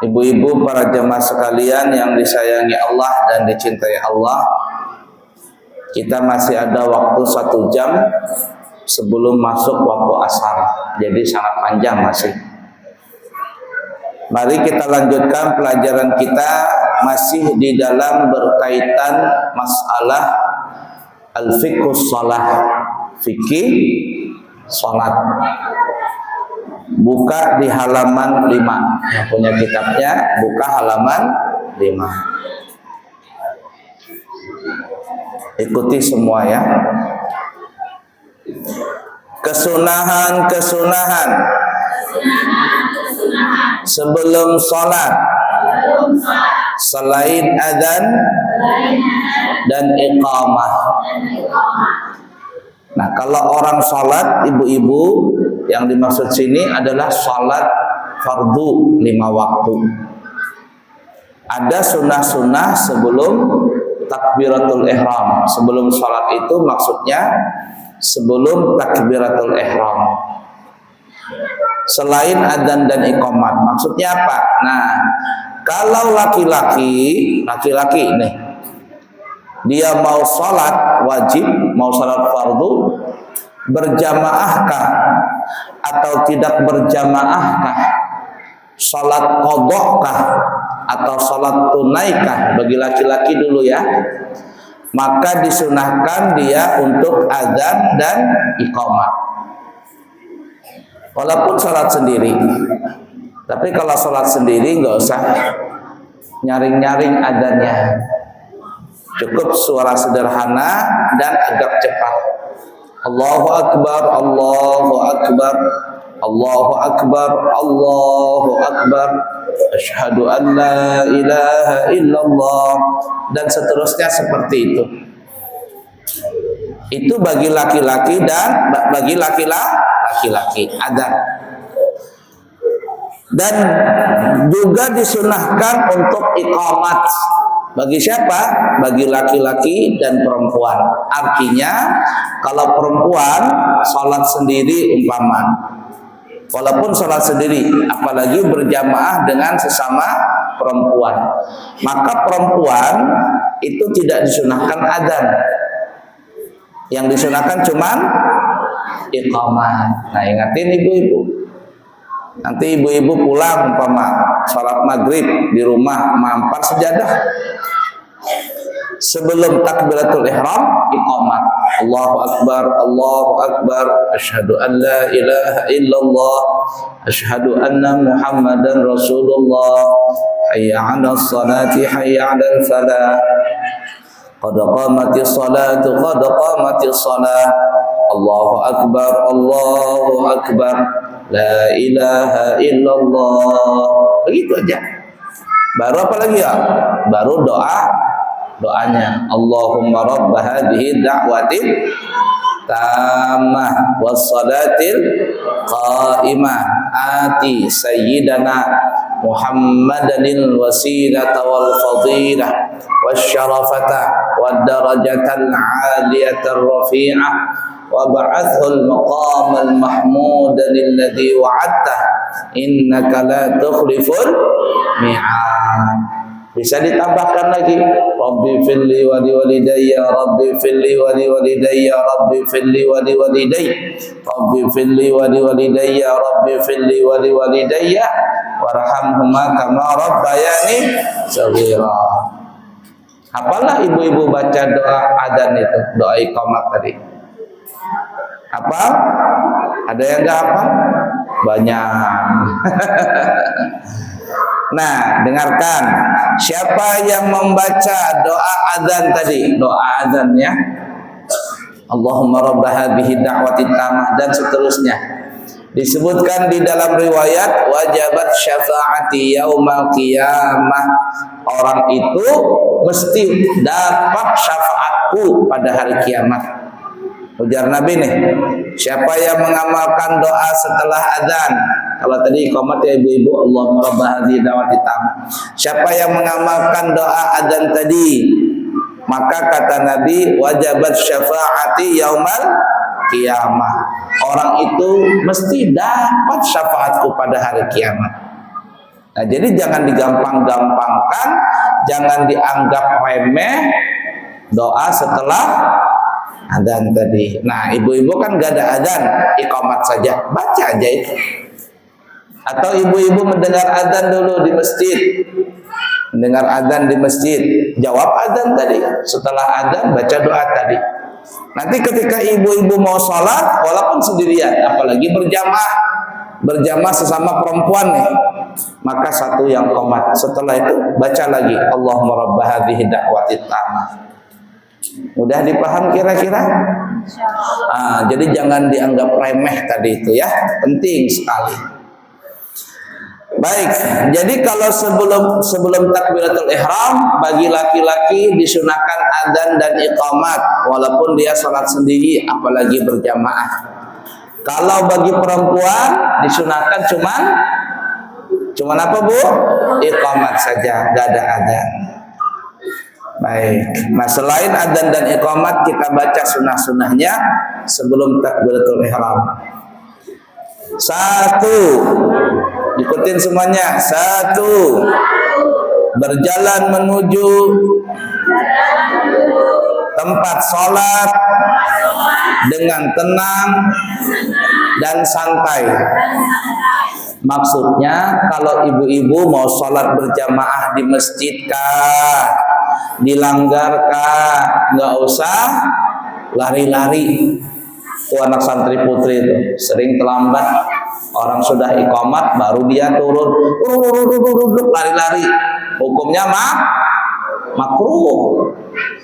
Ibu-ibu, para jemaah sekalian yang disayangi Allah dan dicintai Allah, kita masih ada waktu 1 jam sebelum masuk waktu asar. Jadi sangat panjang masih. Mari kita lanjutkan pelajaran kita masih di dalam berkaitan masalah al-fiqhus shalah, fikih salat. Buka di halaman 5. Yang punya kitabnya buka halaman 5. Ikuti semua ya. Kesunahan sebelum sholat selain adzan dan iqamah. Nah, kalau orang sholat, ibu-ibu, yang dimaksud sini adalah sholat fardu 5 waktu. Ada sunnah-sunnah sebelum takbiratul ihram. Sebelum sholat itu maksudnya sebelum takbiratul ihram. Selain adzan dan iqamat. Maksudnya apa? Nah, kalau laki-laki nih, dia mau sholat wajib, mau sholat fardu, berjamaahkah atau tidak berjamaahkah, sholat qadhakah atau sholat tunaikah, bagi laki-laki dulu ya, maka disunahkan dia untuk adzan dan iqamah walaupun sholat sendiri. Tapi kalau sholat sendiri nggak usah nyaring-nyaring adzannya, cukup suara sederhana dan agak cepat. Allahu Akbar, Allahu Akbar, Allahu Akbar, Allahu Akbar, Asyhadu an la ilaha illallah, dan seterusnya seperti itu. Itu bagi laki-laki dan bagi laki-laki adzan. Dan juga disunahkan untuk iqamat. Bagi siapa? Bagi laki-laki dan perempuan. Artinya kalau perempuan sholat sendiri umpama, walaupun sholat sendiri, apalagi berjamaah dengan sesama perempuan, maka perempuan itu tidak disunahkan adzan. Yang disunahkan cuman iqamah. Nah, ingatin ibu-ibu. Nanti ibu-ibu pulang umpama sholat maghrib di rumah, mampar sejadah. Sebelum takbiratul ihram, iqamah. Allahu Akbar, Allahu Akbar, Asyhadu an la ilaha illallah, Asyhadu anna Muhammadan Rasulullah, Hayya 'alas salati, Hayya 'alal falah, Qad qamatis salatu, Qad qamatis salah, Allahu Akbar, Allahu Akbar, La ilaha illallah. Begitu aja. Baru apa lagi ya? Baru doanya. Allahumma rabb hadhihi da'watin tammah wassalatil qa'imah ati sayyidana Muhammadanil wasilata wal fadilah wasyarafata wad darajatal 'aliyatar rafi'ah wa ba'athul maqamal mahmudan alladhi wa'adta innaka la tukhliful mi'ad. Bisa ditambahkan lagi, Rabbi filli wa liwalidayya, Rabbi filli wa liwalidayya, Rabbi filli wa liwalidayya, Rabbi filli wa liwalidayya, Rabbi filli wa liwalidayya, warhamhuma kama rabbayani shaghira. Apalah ibu-ibu baca doa adzan itu, doa iqamat tadi? Apa? Ada yang enggak apa? Banyak. Nah, dengarkan. Siapa yang membaca doa adzan tadi? Doa adzan ya. Allahumma rabb hadhihi da'wati tammah dan seterusnya. Disebutkan di dalam riwayat wajabat syafaati yaumal qiyamah. Orang itu mesti dapat syafaatku pada hari kiamat. Ujar Nabi nih, siapa yang mengamalkan doa setelah adzan? Kalau tadi iqamat ya ibu-ibu, Allahumma rabb hadhihi da'wati tammah. Siapa yang mengamalkan doa adzan tadi, maka kata Nabi wajabat syafaati yaumal qiyamah. Orang itu mesti dapat syafaatku pada hari kiamat. Nah, jadi jangan digampang-gampangkan, jangan dianggap remeh doa setelah adzan tadi. Nah, ibu-ibu kan gak ada adzan, iqamat saja, baca aja itu. Atau ibu-ibu mendengar adzan dulu di masjid, mendengar adzan di masjid, jawab adzan tadi. Setelah adzan baca doa tadi. Nanti ketika ibu-ibu mau sholat, walaupun sendirian, apalagi berjamaah sesama perempuan nih, maka satu yang qomat. Setelah itu baca lagi Allahumma rabb hadhihi da'watit tammah. Mudah dipaham kira-kira? Jadi jangan dianggap remeh tadi itu ya, penting sekali. Baik, jadi kalau sebelum takbiratul ihram bagi laki-laki disunahkan adzan dan iqamat walaupun dia sholat sendiri apalagi berjamaah. Kalau bagi perempuan disunahkan cuman apa Bu? Iqamat saja, gak ada adzan. Baik. Nah, selain adzan dan iqamat kita baca sunah-sunahnya sebelum takbiratul ihram. 1, ikutin semuanya. 1, berjalan menuju tempat sholat dengan tenang dan santai. Maksudnya kalau ibu-ibu mau sholat berjamaah di masjid kah, dilanggar kah, nggak usah lari-lari. Itu anak santri putri itu sering terlambat, orang sudah iqamat baru dia turun lari-lari, hukumnya makruh.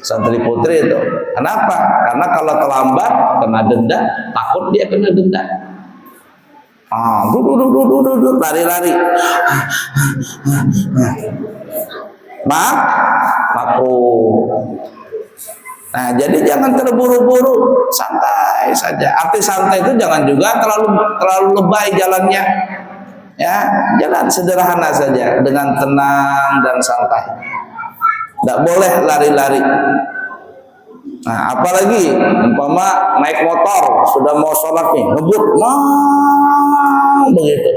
Santri putri itu kenapa? Karena kalau terlambat kena denda, takut dia kena denda. Lari-lari makruh. Nah, jadi jangan terburu-buru, santai saja. Arti santai itu jangan juga terlalu lebay jalannya. Ya, jalan sederhana saja dengan tenang dan santai. Tidak boleh lari-lari. Nah, apalagi umpama naik motor sudah mau sholat nih, ngebut, begitu.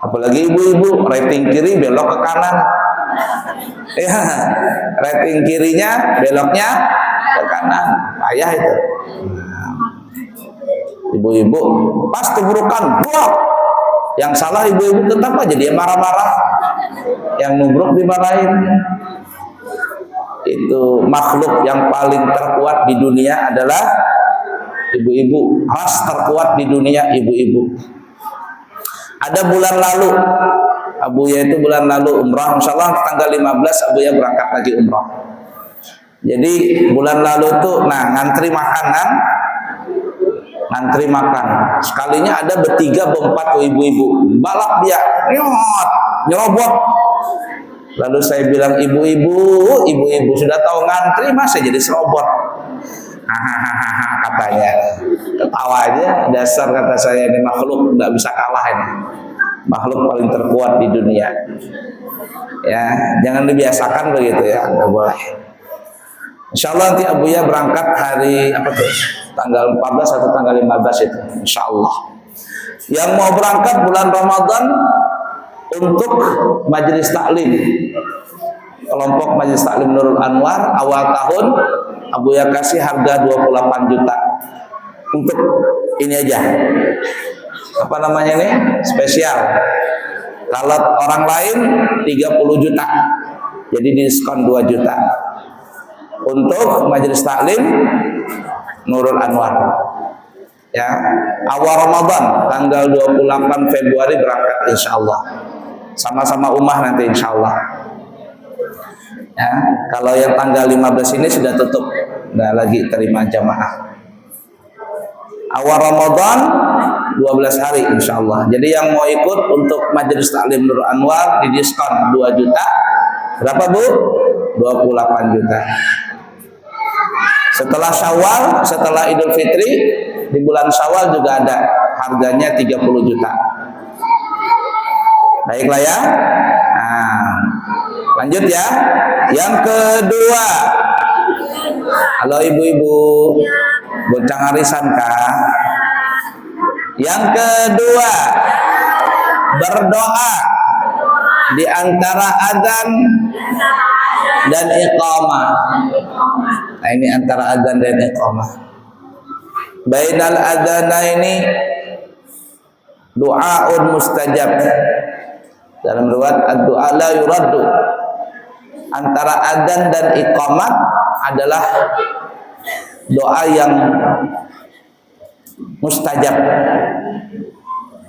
Apalagi ibu-ibu rating kiri belok ke kanan. Ya, rating kirinya beloknya ke kanan, payah itu. Ibu-ibu pas tubrukan, yang salah ibu-ibu tetap aja dia marah-marah, yang nubruk dimarahin. Itu makhluk yang paling terkuat di dunia adalah ibu-ibu. Ras terkuat di dunia ibu-ibu. Ada bulan lalu Abuya itu bulan lalu umrah, insyaallah tanggal 15 Abuya berangkat lagi umrah. Jadi bulan lalu tuh, nah ngantri makan kan, ngantri makan. Sekalinya ada bertiga berempat tuh ibu-ibu, balap dia, nyerobot. Lalu saya bilang ibu-ibu sudah tahu ngantri masa jadi serobot. Katanya, ketawa aja. Dasar kata saya ini makhluk nggak bisa kalah ini. Makhluk paling terkuat di dunia. Ya, jangan dibiasakan begitu ya, nggak boleh. Insyaallah nanti Abuya berangkat hari apa tuh? Tanggal 14 atau tanggal 15 itu, insyaallah. Yang mau berangkat bulan Ramadan untuk majelis taklim, kelompok majelis taklim Nurul Anwar awal tahun, Abuya kasih harga 28 juta untuk ini aja. Apa namanya nih? Spesial. Kalau orang lain 30 juta. Jadi diskon 2 juta. Untuk majelis taklim Nurul Anwar. Ya, awal Ramadan tanggal 28 Februari berangkat insyaallah. Sama-sama umah nanti insyaallah. Ya, kalau yang tanggal 15 ini sudah tutup. Nggak lagi terima jamaah. Awal Ramadan 12 hari insyaallah. Jadi yang mau ikut untuk majelis taklim Nurul Anwar di diskon 2 juta. Berapa Bu? 28 juta. Setelah Syawal, setelah Idul Fitri, di bulan Syawal juga ada harganya 30 juta. Baiklah ya. Nah, lanjut ya. Yang kedua. Halo ibu-ibu. Boncang arisan kah? Yang kedua, berdoa di antara adzan dan iqamah. Nah, ini antara adzan dan iqamah. Bainal adzanaini du'aun mustajab. Dalam riwayat ad-du'a la yuraddu. Antara adzan dan iqamat adalah doa yang mustajab.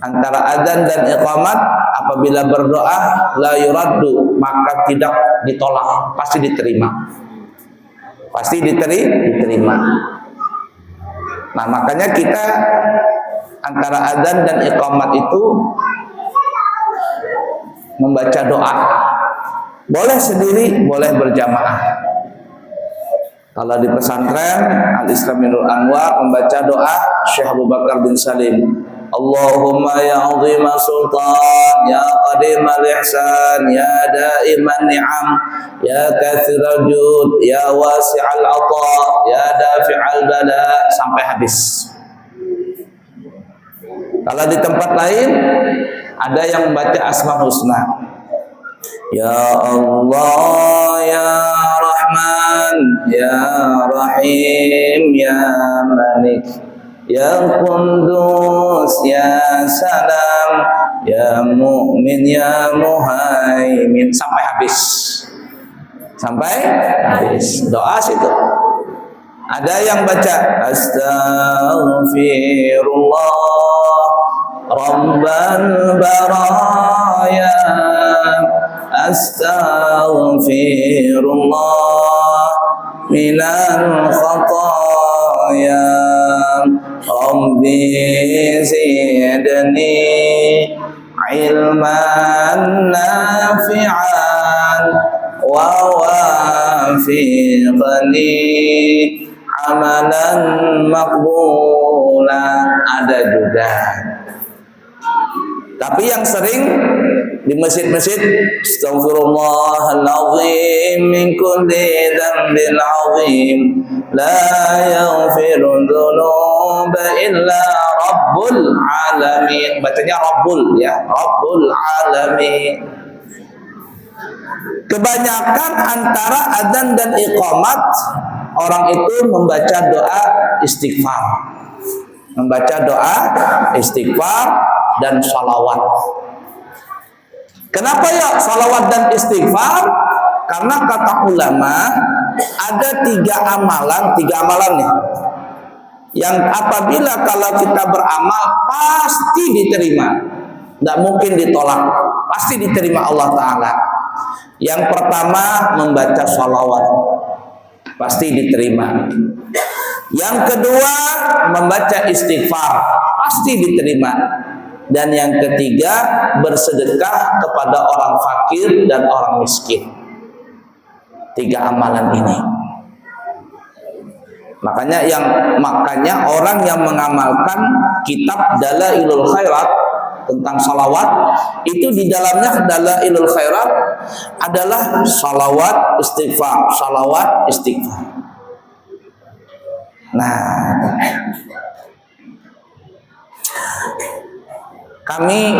Antara adzan dan iqamat, apabila berdoa la yuraddu, maka tidak ditolak, pasti diterima. Pasti diterima. Nah, makanya kita antara adzan dan iqamat itu membaca doa. Boleh sendiri, boleh berjamaah. Kalau di pesantren Al-Islam Nurul Anwar membaca doa Syekh Abu Bakar bin Salim. Allahumma ya azima sultan, ya qadimal ihsan, ya daiman ni'am, ya katsiral jud, ya wasi'al ata, ya dafi'al bala, sampai habis. Kalau di tempat lain ada yang membaca Asmaul Husna. Ya Allah, ya Rahman, ya Rahim, ya Malik, ya Qudus, ya Salam, ya Mu'min, ya Muhaimin, sampai habis. Sampai habis. Doa situ. Ada yang baca Astaghfirullah Rabbal Baraya, Astaghfirullah minal khataya, Rabbi zidni ilman nafi'an wa wafiqni amalan maqbulan. Ada juga. Tapi yang sering di masjid-masjid, Astaghfirullahaladzim min kulli dzambin azim, la yaghfiru dzunuba illa Rabbul Alamin. Bacanya Rabbul, ya, Rabbul Alamin. Kebanyakan antara adzan dan iqamat orang itu membaca doa istighfar, membaca doa istighfar dan salawat. Kenapa ya salawat dan istighfar? Karena kata ulama ada tiga amalan nih, yang apabila kalau kita beramal pasti diterima, tidak mungkin ditolak, pasti diterima Allah Ta'ala. Yang pertama membaca salawat, pasti diterima. Yang kedua membaca istighfar, pasti diterima. Dan yang ketiga bersedekah kepada orang fakir dan orang miskin. Tiga amalan ini. Makanya orang yang mengamalkan kitab Dalailul Khairat tentang salawat, itu di dalamnya Dalailul Khairat adalah salawat istighfar, salawat istighfar. Nah, kami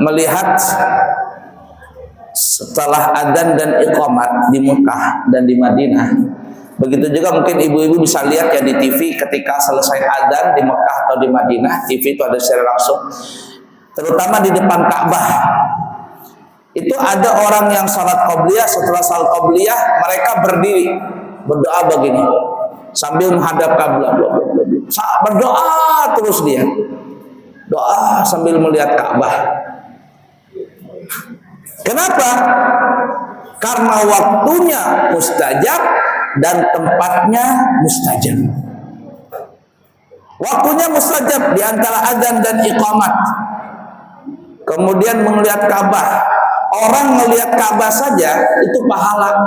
melihat setelah adzan dan iqamat di Mekah dan di Madinah, begitu juga mungkin ibu-ibu bisa lihat ya di TV ketika selesai adzan di Mekah atau di Madinah, TV itu ada secara langsung, terutama di depan Ka'bah. Itu ada orang yang salat qobliyah, setelah salat qobliyah mereka berdiri berdoa begini sambil menghadap Ka'bah, berdoa terus dia. Doa sambil melihat Ka'bah. Kenapa? Karena waktunya mustajab dan tempatnya mustajab. Waktunya mustajab di antara adzan dan iqamat. Kemudian melihat Ka'bah. Orang melihat Ka'bah saja itu pahala.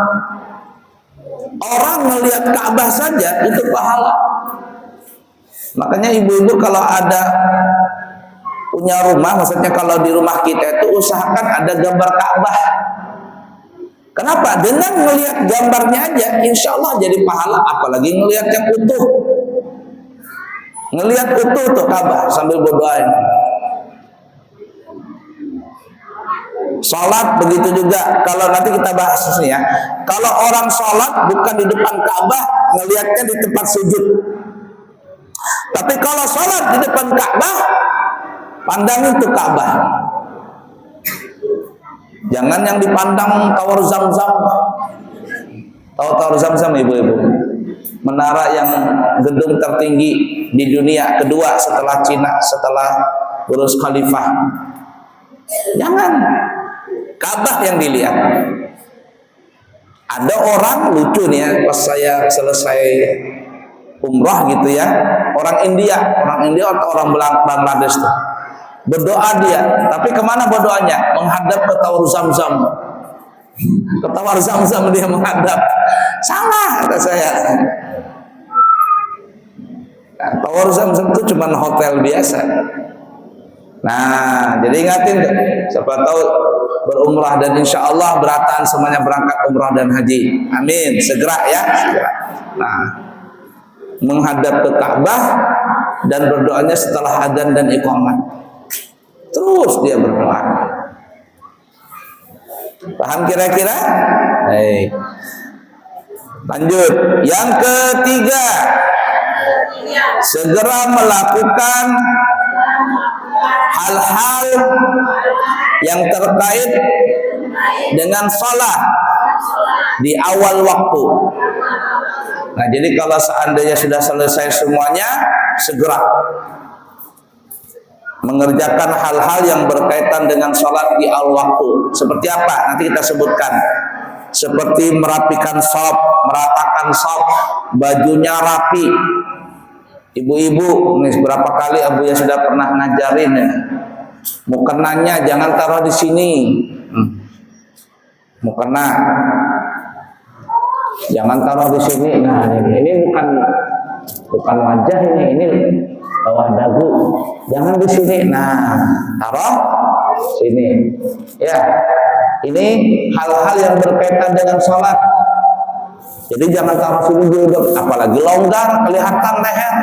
Orang melihat Ka'bah saja itu pahala. Makanya ibu-ibu kalau ada punya rumah, maksudnya kalau di rumah kita itu usahakan ada gambar Ka'bah. Kenapa? Dengan melihat gambarnya aja insya Allah jadi pahala, apalagi ngelihat yang utuh. Ngelihat utuh tuh Ka'bah sambil berdoa. Salat begitu juga. Kalau nanti kita bahas ini ya. Kalau orang salat bukan di depan Ka'bah, ngelihatnya di tempat sujud. Tapi kalau salat di depan Ka'bah, pandangin tuh Ka'bah. Jangan yang dipandang Tower Zam-Zam. Tahu Tower Zam-Zam ibu-ibu? Menara yang gedung tertinggi di dunia kedua setelah Cina, setelah Burj Khalifah. Jangan. Ka'bah yang dilihat. Ada orang lucu nih ya, pas saya selesai umrah gitu ya, orang India atau orang Bangladesh tuh berdoa dia, tapi kemana berdoanya? Menghadap ke Tower Zam-Zam. Ke Tower Zam-Zam dia menghadap. Salah kata saya. Nah, Tower Zam-Zam itu cuma hotel biasa. Nah, jadi ingatin tuh, siapa tahu berumrah dan insya Allah berataan semuanya berangkat umrah dan haji. Amin, segera ya. Segera. Nah, menghadap ke Ka'bah dan berdoanya setelah adzan dan iqamah. Terus dia berdoa. Paham kira-kira? Baik. Lanjut. Yang ketiga, segera melakukan hal-hal yang terkait dengan sholat di awal waktu. Nah, jadi kalau seandainya sudah selesai semuanya, segera mengerjakan hal-hal yang berkaitan dengan sholat di awal waktu. Seperti apa? Nanti kita sebutkan. Seperti merapikan shop, meratakan shop, bajunya rapi. Ibu-ibu, nih berapa kali Abu ya sudah pernah ngajarin ya. Mukenanya jangan taruh di sini. Mukena jangan taruh di sini. Nah, ini bukan wajah ini bawah dagu. Jangan di sini. Nah, taruh sini. Ya. Ini hal-hal yang berkaitan dengan sholat. Jadi jangan taruh sini juga, apalagi longgar kelihatan leher.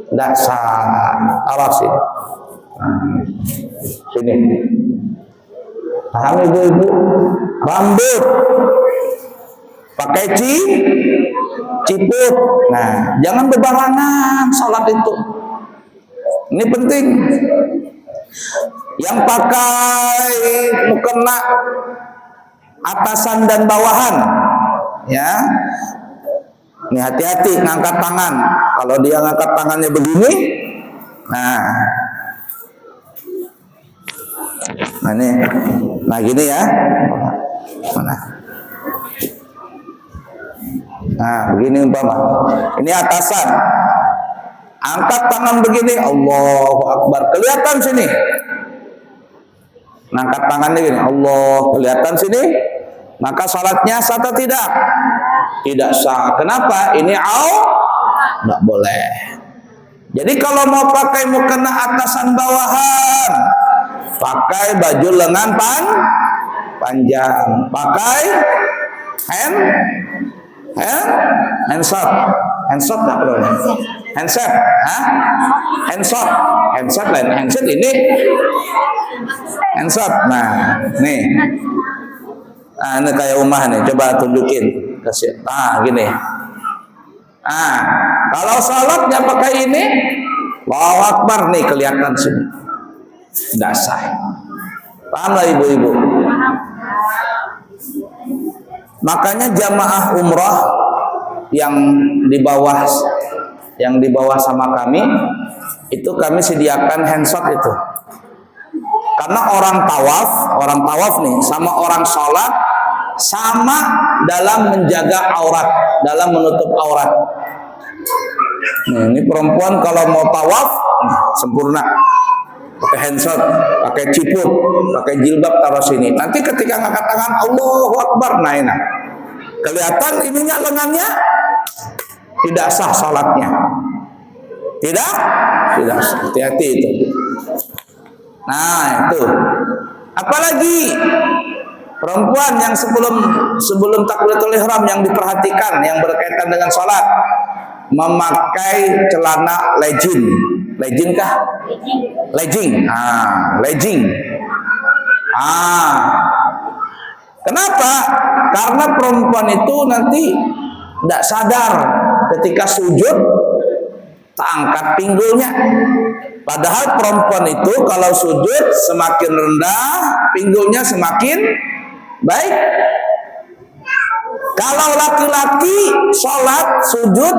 Tidak sah. Taruh sini. Sini. Paham ibu-ibu? Rambut pakai ciput. Nah, jangan berbarangan sholat itu. Ini penting. Yang pakai mukena atasan dan bawahan, ya. Ini hati-hati ngangkat tangan. Kalau dia ngangkat tangannya begini, nah ini, nah gini ya. Mana? Nah, begini umpama. Ini atasan. Angkat tangan begini, Allahu Akbar. Kelihatan sini. Angkat tangannya gini, Allah, kelihatan sini. Maka salatnya sah atau tidak? Tidak sah. Kenapa? Ini tidak boleh. Jadi kalau mau pakai mukena atasan bawahan, pakai baju lengan panjang, pakai handshot nggak perlu, handset, handshot lain, handset ini handshot. Nah, nih, nah ini kayak rumah nih, coba tunjukin, kasih, gini. Nah, kalau salatnya pakai ini, Allahu Akbar nih kelihatan sini, tidak sah. Paham lah ibu-ibu? Makanya jamaah umrah yang di bawah sama kami itu kami sediakan handshot itu. Karena orang tawaf nih sama orang sholat sama dalam menjaga aurat, dalam menutup aurat. Nah, ini perempuan kalau mau tawaf sempurna. Pakai handshot, pakai ciput, pakai jilbab taruh sini. Nanti ketika ngangkat tangan Allahu Akbar, nah enak. Kelihatan ininya lengannya, tidak sah salatnya. Tidak sah. Hati-hati itu. Nah itu. Apalagi perempuan yang sebelum takbiratul ihram yang diperhatikan, yang berkaitan dengan salat, memakai celana legging kah? Legging. Legging. Kenapa? Karena perempuan itu nanti tidak sadar ketika sujud terangkat pinggulnya. Padahal perempuan itu kalau sujud semakin rendah, pinggulnya semakin baik. Kalau laki-laki sholat sujud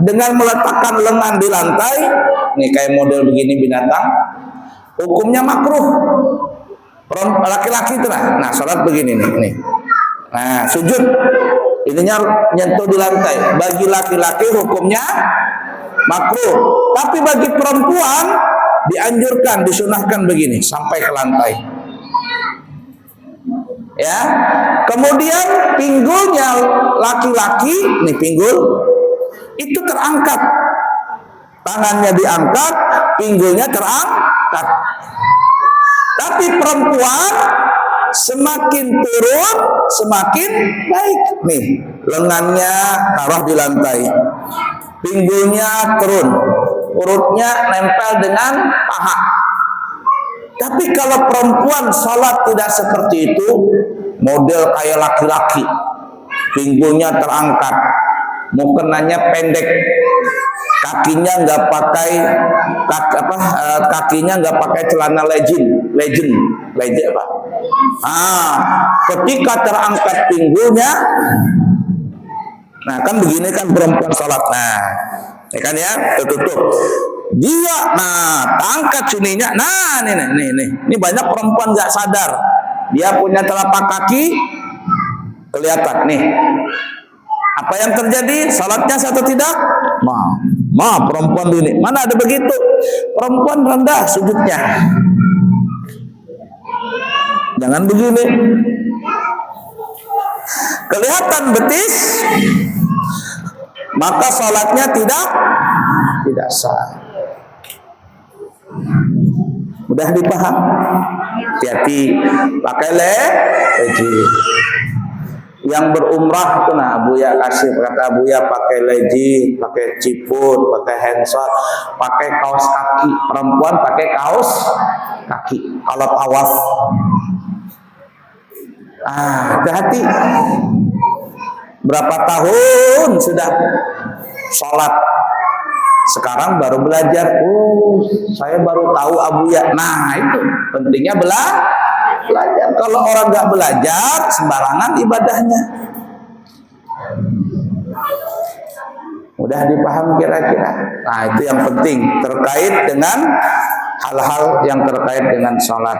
dengan meletakkan lengan di lantai, nih kayak model begini binatang, hukumnya makruh. Laki-laki itu nah sholat begini nih. Nah sujud, ininya nyentuh di lantai. Bagi laki-laki hukumnya makruh, tapi bagi perempuan dianjurkan, disunahkan begini sampai ke lantai. Ya, kemudian pinggulnya laki-laki, nih pinggul itu terangkat, tangannya diangkat, pinggulnya terangkat. Tapi perempuan semakin turun semakin baik. Nih, lengannya taruh di lantai, pinggulnya turun, perutnya nempel dengan paha. Tapi kalau perempuan sholat tidak seperti itu, model kayak laki-laki, pinggulnya terangkat, mukenanya pendek, kakinya nggak pakai kakinya nggak pakai celana legend apa? Ketika terangkat pinggulnya, nah kan begini kan perempuan sholat, nah, ya kan ya, tertutup. Dia, nah, angkat sininya, nah, ini banyak perempuan nggak sadar, dia punya telapak kaki kelihatan nih. Apa yang terjadi? Salatnya satu tidak? Perempuan ini mana ada begitu? Perempuan rendah sujudnya. Jangan begini. Kelihatan betis, maka salatnya tidak sah. Mudah dipaham? Hati-hati, pakai leji. Yang berumrah itu nah Buya kasih, kata Buya pakai leji, pakai ciput, pakai handshot, pakai kaos kaki. Perempuan pakai kaos kaki kalau tawaf. Hati-hati. Berapa tahun sudah sholat, sekarang baru belajar. Saya baru tahu Abuya. Nah itu pentingnya belajar. Kalau orang nggak belajar sembarangan ibadahnya. Mudah dipaham kira-kira. Nah itu yang penting terkait dengan hal-hal yang terkait dengan sholat.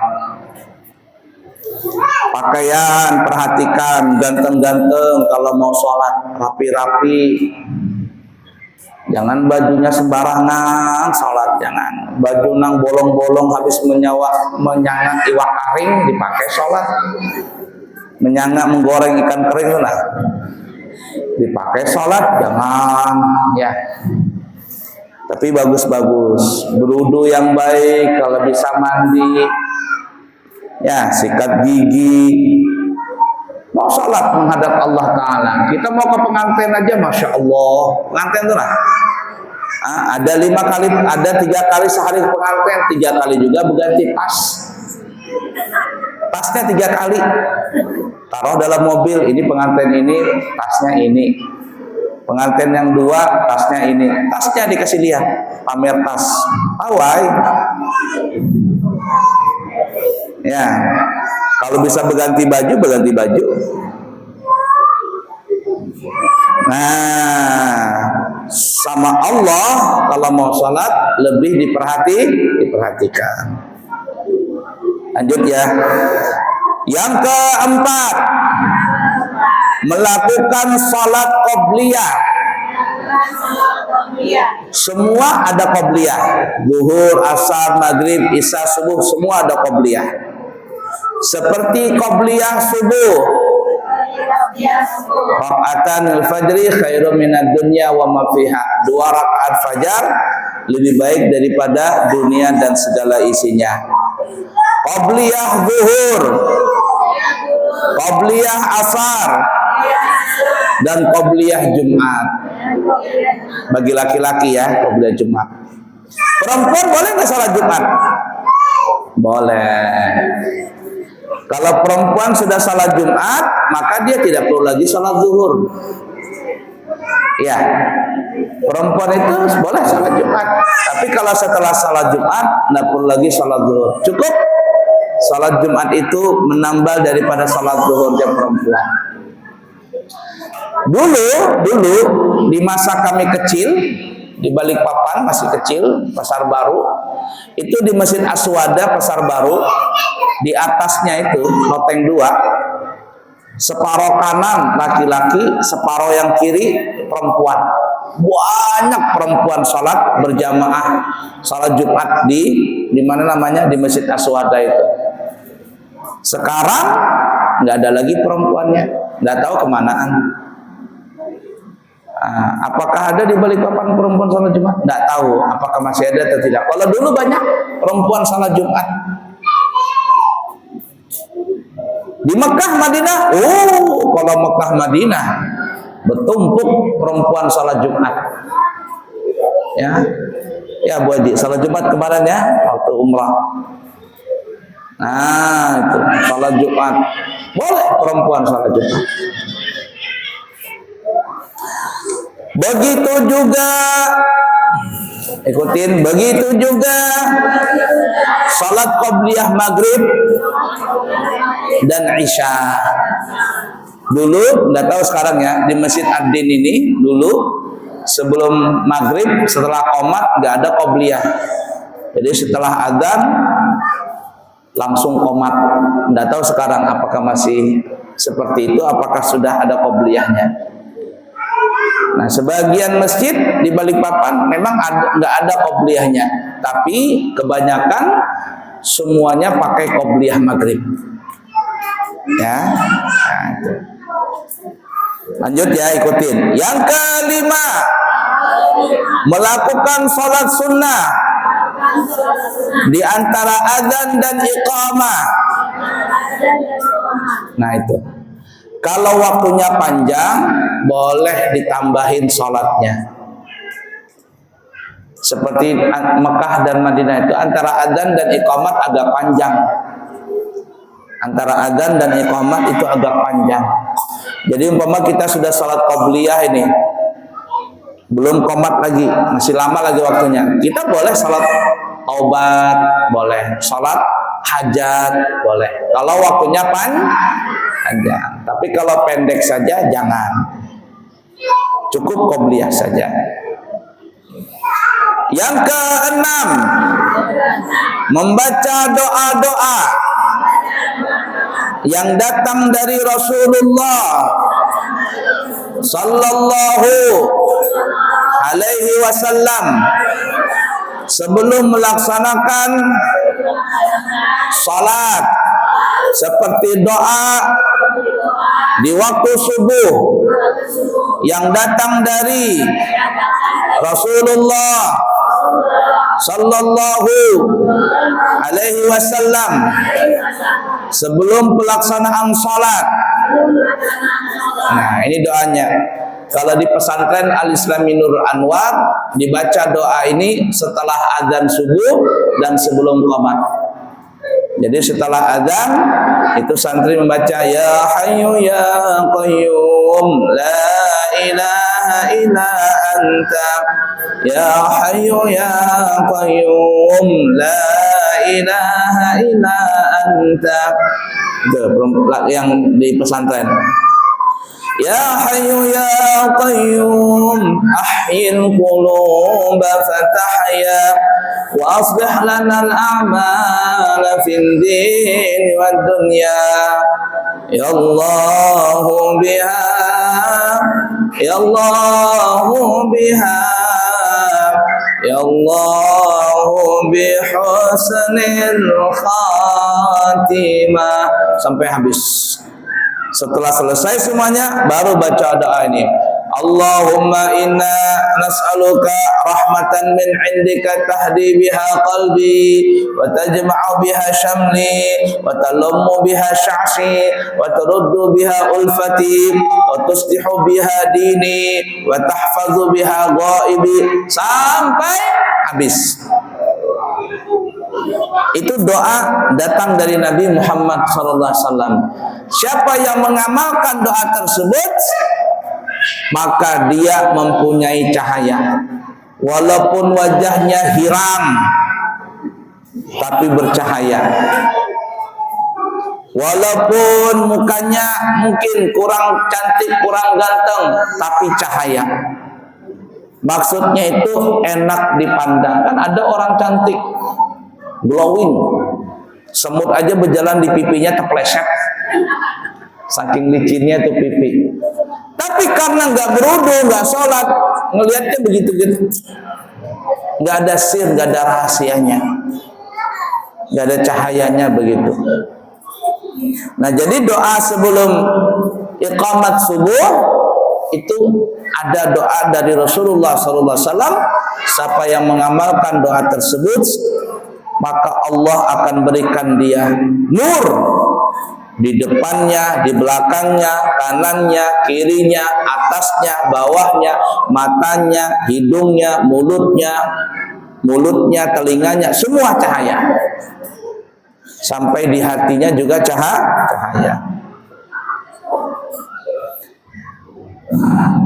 Pakaian perhatikan, ganteng-ganteng kalau mau sholat, rapi-rapi. Jangan bajunya sembarangan sholat, jangan. Baju nang bolong-bolong habis menyangak iwak kering dipakai sholat. Menyangak menggoreng ikan kering itu nah dipakai sholat, jangan ya. Tapi bagus-bagus, berudu yang baik, kalau bisa mandi, ya sikat gigi. Mau sholat menghadap Allah Ta'ala, kita mau ke pengantin aja, Masya Allah, pengantin itu lah. Ada 5 kali, ada 3 kali sehari pengantin, 3 kali juga berganti tas. Tasnya 3 kali, taruh dalam mobil. Ini pengantin ini, tasnya ini. Pengantin yang 2, tasnya ini. Tasnya dikasih lihat, pamer tas. Awai. Ya, kalau bisa berganti baju, berganti baju. Nah, sama Allah kalau mau sholat lebih diperhatikan. Lanjut ya. Yang keempat, melakukan sholat qobliyah. Semua ada qobliyah. Zuhur, asar, maghrib, isya, subuh, semua ada qobliyah. Seperti qobliyah subuh, rakaatan al-fajri khairum minad dunya wa ma fiha. 2 rakaat fajar lebih baik daripada dunia dan segala isinya. Qobliyah zuhur, qobliyah asar, dan qobliyah Jumat. Bagi laki-laki ya, qobliyah Jumat. Perempuan boleh nggak sholat Jumat? Boleh. Kalau perempuan sudah salat Jumat, maka dia tidak perlu lagi salat zuhur. Ya, perempuan itu boleh salat Jumat. Tapi kalau setelah salat Jumat, tidak perlu lagi salat zuhur. Cukup salat Jumat itu menambal daripada salat zuhurnya perempuan. Dulu di masa kami kecil, di Balikpapan masih kecil, Pasar Baru, itu di Masjid Aswada Pasar Baru, di atasnya itu loteng 2, separuh kanan laki-laki, separuh yang kiri perempuan. Banyak perempuan salat berjamaah salat Jumat di mana namanya, di Masjid Aswada itu. Sekarang nggak ada lagi perempuannya, nggak tahu kemanaan. Apakah ada di Balikpapan perempuan salat Jumat? Nggak tahu. Apakah masih ada atau tidak? Kalau dulu banyak perempuan salat Jumat. Di Mekah, Madinah, kalau Mekah, Madinah bertumpuk perempuan salat Jumat. Ya Bu Haji, salat Jumat kemarin ya, waktu umrah. Nah, itu salat Jumat. Boleh perempuan salat Jumat. Begitu juga, ikutin, begitu juga salat qobliyah maghrib dan isya. Dulu, nggak tahu sekarang ya, di Masjid Ad-Din ini dulu sebelum maghrib, setelah qomat nggak ada qobliyah. Jadi setelah adzan langsung qomat. Nggak tahu sekarang apakah masih seperti itu, apakah sudah ada qobliyahnya. Nah, sebagian masjid di Balikpapan memang nggak ada qobliyahnya, tapi kebanyakan semuanya pakai qobliyah maghrib. Ya, nah, itu. Lanjut ya, ikutin. Yang kelima, melakukan sholat sunnah di antara azan dan iqamah. Nah itu. Kalau waktunya panjang, boleh ditambahin sholatnya. Seperti Mekah dan Madinah itu antara adzan dan iqamat agak panjang. Antara adzan dan iqamat itu agak panjang. Jadi umpama kita sudah sholat qobliyah ini, belum qomat lagi, masih lama lagi waktunya. Kita boleh sholat taubat, boleh sholat hajat, boleh. Kalau waktunya panjang. Tapi kalau pendek saja jangan. Cukup qobliyah saja. Yang keenam, membaca doa-doa yang datang dari Rasulullah sallallahu alaihi wasallam sebelum melaksanakan salat, seperti doa di waktu subuh yang datang dari Rasulullah sallallahu alaihi wasallam sebelum pelaksanaan salat. Nah, ini doanya. Kalau di pesantren Al-Islami Nur Anwar dibaca doa ini setelah adzan subuh dan sebelum qomat. Jadi setelah adzan itu santri membaca ya hayyu ya qayyum la ilaha illa anta ya hayyu ya qayyum la ilaha illa anta. Itu yang di pesantren. Ya hayyu ya qayyum ahyil quluba fatahya wa aslih lana al-a'mala fid din wad dunya ya Allahu biha ya Allahu biha ya Allahu bi husnil khatimah sampai habis. Setelah selesai semuanya, baru baca doa ini. Allahumma inna nas'aluka rahmatan min indika tahdi biha qalbi wa tajma'u biha syamli wa talummu biha sya'si wa turuddu biha ulfati wa tuslihu biha dini wa tahfazu biha ghaibi sampai habis. Itu doa datang dari Nabi Muhammad SAW. Siapa yang mengamalkan doa tersebut, maka dia mempunyai cahaya. Walaupun wajahnya hiram, tapi bercahaya. Walaupun mukanya mungkin kurang cantik, kurang ganteng, tapi cahaya. Maksudnya itu enak dipandang. Kan ada orang cantik, glowing, semut aja berjalan di pipinya terpleset, saking licinnya tuh pipi. Tapi karena nggak berwudu, nggak sholat, ngelihatnya begitu-gitu, nggak ada sir, nggak ada rahasianya, nggak ada cahayanya begitu. Nah, jadi doa sebelum iqamat subuh itu ada doa dari Rasulullah SAW. Siapa yang mengamalkan doa tersebut, maka Allah akan berikan dia nur di depannya, di belakangnya, kanannya, kirinya, atasnya, bawahnya, matanya, hidungnya, mulutnya, telinganya, semua cahaya. Sampai di hatinya juga cahaya.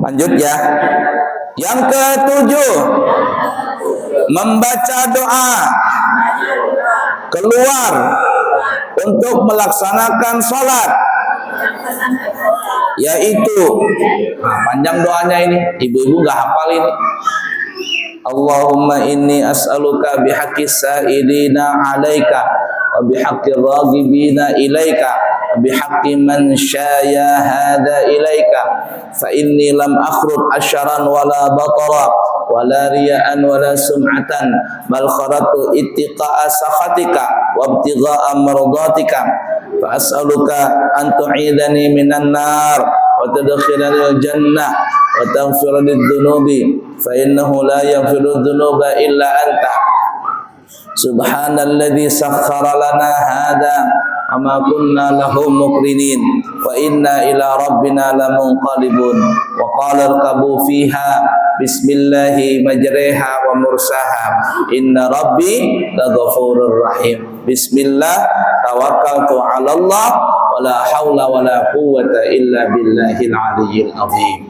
Lanjut ya. Yang ketujuh, membaca doa keluar untuk melaksanakan sholat, yaitu panjang doanya ini, ibu-ibu gak hafal ini. Allahumma inni as'aluka bihaqqis sa'ilina alaika wa bihaqqir raghibina ilaika wa bihaqqi man syaya hada ilaika fa inni lam akhrud asyaran wala batara wala riya'an wala sum'atan bal kharatu ittiqa'a sakhatika wa ibtigha'a mardatika fa as'aluka an tu'idani minan nar wa tadkhilani al-jannah wa taghfir lidh-dhunubi fa innahu la yaghfiru dhunuba illa anta subhanalladzi sakhkhara lana hadza ama kunna lahu muqrinin wa inna ila rabbina lamunqalibun wa qala irkabu fiha bismillahi majreha wa mursaha inna rabbi laghafurur rahim bismillah tawakkaltu 'ala Allah wa la haula wa la quwwata illa billahil aliyyil azim.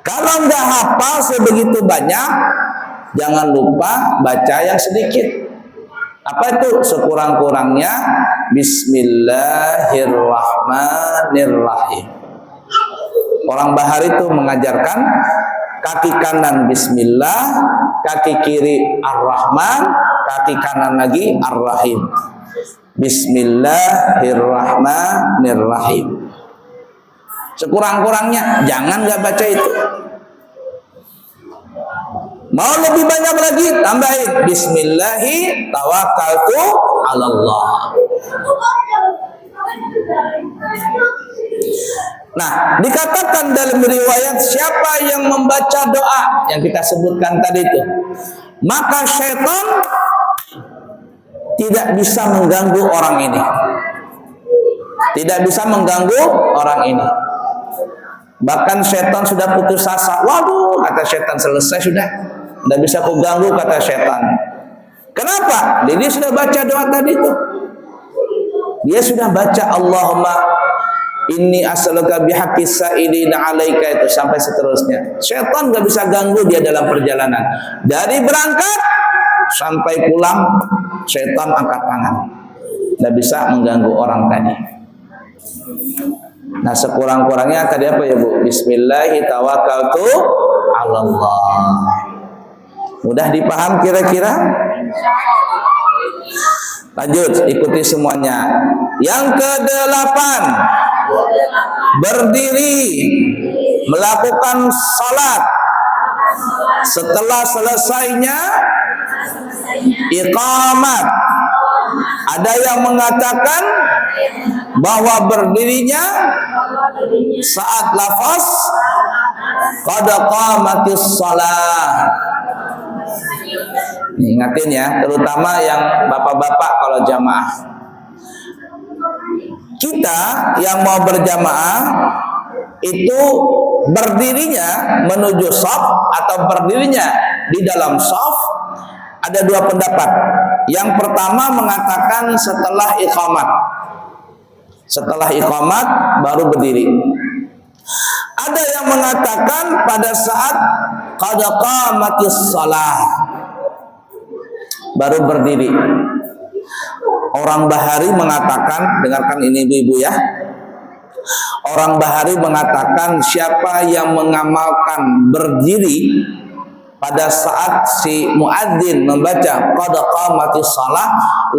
Kalau enggak hafal sebegitu banyak, jangan lupa baca yang sedikit. Apa itu? Sekurang-kurangnya Bismillahirrahmanirrahim. Orang Bahar itu mengajarkan kaki kanan Bismillah, kaki kiri Ar-Rahman, kaki kanan lagi Ar-Rahim. Bismillahirrahmanirrahim. Sekurang-kurangnya, jangan nggak baca itu. Mau lebih banyak lagi, tambahin Bismillahi tawakkaltu 'ala Allah. Nah, dikatakan dalam riwayat siapa yang membaca doa yang kita sebutkan tadi itu, maka syaitan tidak bisa mengganggu orang ini. Tidak bisa mengganggu orang ini. Bahkan setan sudah putus asa. Waduh, kata setan, selesai sudah. Tidak bisa kuganggu, kata setan. Kenapa? Dia sudah baca doa tadi itu. Dia sudah baca Allahumma inni as'aluka bihaqqis sa'ilina 'alaika itu sampai seterusnya. Setan nggak bisa ganggu dia dalam perjalanan. Dari berangkat sampai pulang, setan angkat tangan. Nggak bisa mengganggu orang tadi. Nah, sekurang-kurangnya tadi apa ya Bu? Bismillahi tawakkaltu 'ala Allah. Mudah dipaham kira-kira? Lanjut, ikuti semuanya. Yang ke-8, berdiri melakukan salat. Setelah selesainya iqamat. Ada yang mengatakan bahwa berdirinya saat lafaz qad qamatis shalah. Ingatin ya, terutama yang bapak-bapak kalau jamaah. Kita yang mau berjamaah itu berdirinya menuju shaf atau berdirinya di dalam shaf ada dua pendapat. Yang pertama mengatakan setelah iqamat. Setelah iqamat baru berdiri. Ada yang mengatakan pada saat qad qamatis shalah baru berdiri. Orang Bahari mengatakan, dengarkan ini ibu-ibu ya. Orang Bahari mengatakan siapa yang mengamalkan berdiri pada saat si muadzin membaca qad qamatis shalah